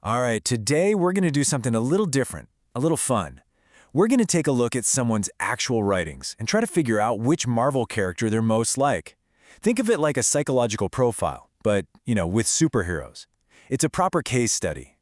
All right, today we're going to do something a little different, a little fun. We're going to take a look at someone's actual writings and try to figure out which Marvel character they're most like. Think of it like a psychological profile, but, with superheroes. It's a proper case study.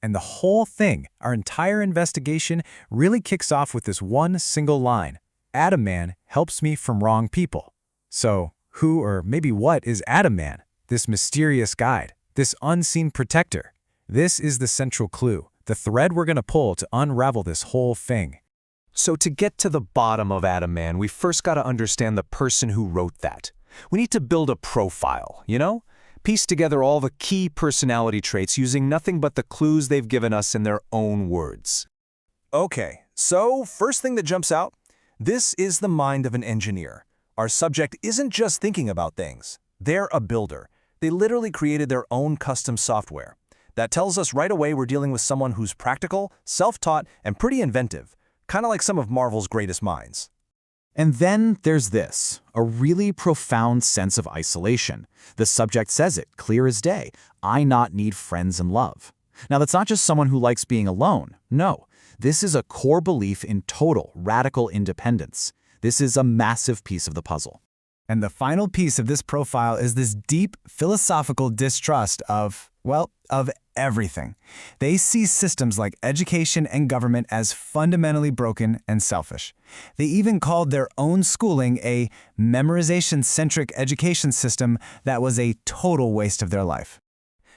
And the whole thing, our entire investigation, really kicks off with this one single line. Atom Man helps me from wrong people. So, who or maybe what is Atom Man? This mysterious guide, this unseen protector. This is the central clue, the thread we're going to pull to unravel this whole thing. So to get to the bottom of Atom Man, we first got to understand the person who wrote that. We need to build a profile, Piece together all the key personality traits using nothing but the clues they've given us in their own words. Okay, so first thing that jumps out, this is the mind of an engineer. Our subject isn't just thinking about things. They're a builder. They literally created their own custom software. That tells us right away we're dealing with someone who's practical, self-taught, and pretty inventive, kind of like some of Marvel's greatest minds. And then there's this, a really profound sense of isolation. The subject says it, clear as day, I not need friends and love. Now that's not just someone who likes being alone. No, this is a core belief in total, radical independence. This is a massive piece of the puzzle. And the final piece of this profile is this deep philosophical distrust of everything. They see systems like education and government as fundamentally broken and selfish. They even called their own schooling a memorization-centric education system that was a total waste of their life.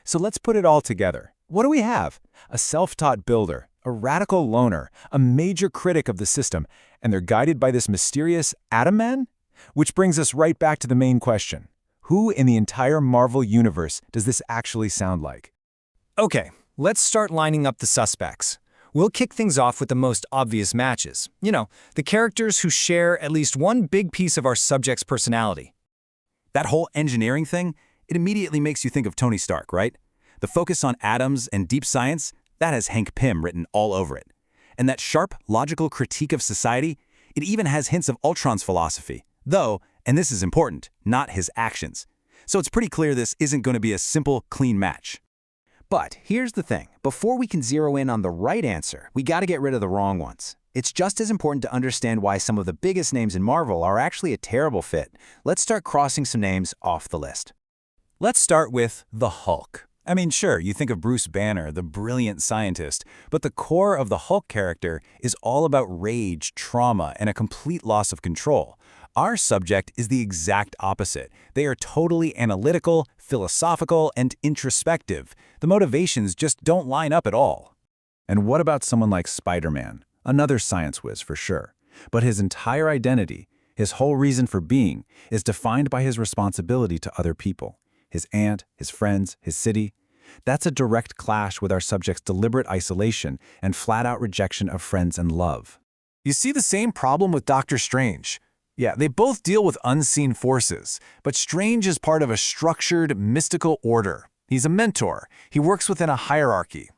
So let's put it all together. What do we have? A self-taught builder, a radical loner, a major critic of the system, and they're guided by this mysterious Atom Man? Which brings us right back to the main question. Who in the entire Marvel universe does this actually sound like? Okay, let's start lining up the suspects. We'll kick things off with the most obvious matches. The characters who share at least one big piece of our subject's personality. That whole engineering thing, it immediately makes you think of Tony Stark, right? The focus on atoms and deep science, that has Hank Pym written all over it. And that sharp, logical critique of society, it even has hints of Ultron's philosophy. Though, and this is important, not his actions. So it's pretty clear this isn't going to be a simple, clean match. But here's the thing. Before we can zero in on the right answer, we got to get rid of the wrong ones. It's just as important to understand why some of the biggest names in Marvel are actually a terrible fit. Let's start crossing some names off the list. Let's start with the Hulk. I mean, sure, you think of Bruce Banner, the brilliant scientist, but the core of the Hulk character is all about rage, trauma, and a complete loss of control. Our subject is the exact opposite. They are totally analytical, philosophical, and introspective. The motivations just don't line up at all. And what about someone like Spider-Man? Another science whiz for sure. But his entire identity, his whole reason for being, is defined by his responsibility to other people. His aunt, his friends, his city. That's a direct clash with our subject's deliberate isolation and flat-out rejection of friends and love. You see the same problem with Doctor Strange. Yeah, they both deal with unseen forces, but Strange is part of a structured, mystical order. He's a mentor. He works within a hierarchy.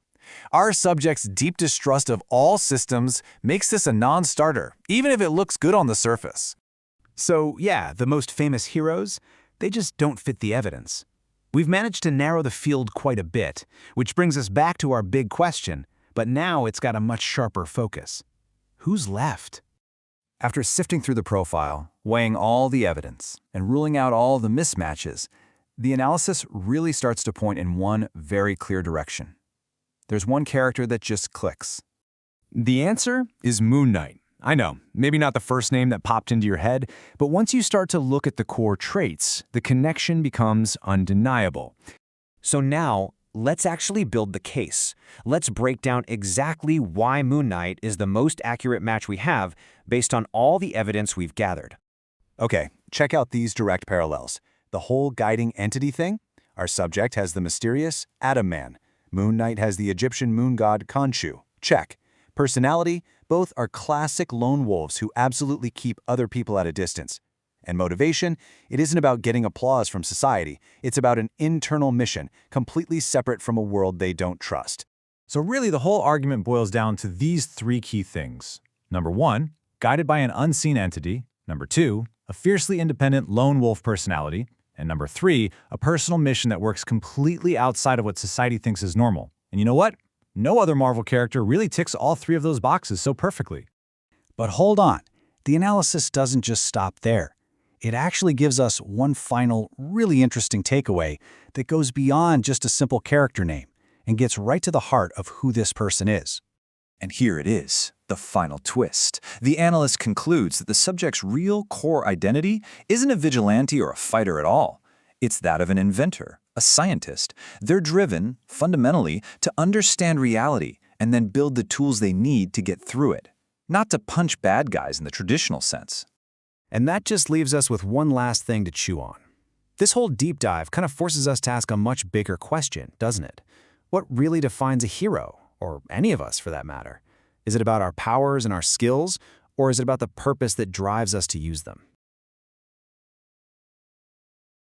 Our subject's deep distrust of all systems makes this a non-starter, even if it looks good on the surface. So yeah, the most famous heroes, they just don't fit the evidence. We've managed to narrow the field quite a bit, which brings us back to our big question, but now it's got a much sharper focus. Who's left? After sifting through the profile, weighing all the evidence, and ruling out all the mismatches, the analysis really starts to point in one very clear direction. There's one character that just clicks. The answer is Moon Knight. I know, maybe not the first name that popped into your head, but once you start to look at the core traits, the connection becomes undeniable. So now, let's actually build the case. Let's break down exactly why Moon Knight is the most accurate match we have based on all the evidence we've gathered. Okay, check out these direct parallels. The whole guiding entity thing? Our subject has the mysterious Atom Man. Moon Knight has the Egyptian moon god Khonshu. Check. Personality? Both are classic lone wolves who absolutely keep other people at a distance. And motivation? It isn't about getting applause from society. It's about an internal mission, completely separate from a world they don't trust. So really the whole argument boils down to these three key things. Number one, guided by an unseen entity. Number two, a fiercely independent lone wolf personality. And number three, a personal mission that works completely outside of what society thinks is normal. And you know what? No other Marvel character really ticks all three of those boxes so perfectly. But hold on, the analysis doesn't just stop there. It actually gives us one final, really interesting takeaway that goes beyond just a simple character name and gets right to the heart of who this person is. And here it is, the final twist. The analyst concludes that the subject's real core identity isn't a vigilante or a fighter at all. It's that of an inventor, a scientist. They're driven, fundamentally, to understand reality and then build the tools they need to get through it, not to punch bad guys in the traditional sense. And that just leaves us with one last thing to chew on. This whole deep dive kind of forces us to ask a much bigger question, doesn't it? What really defines a hero, or any of us for that matter? Is it about our powers and our skills, or is it about the purpose that drives us to use them?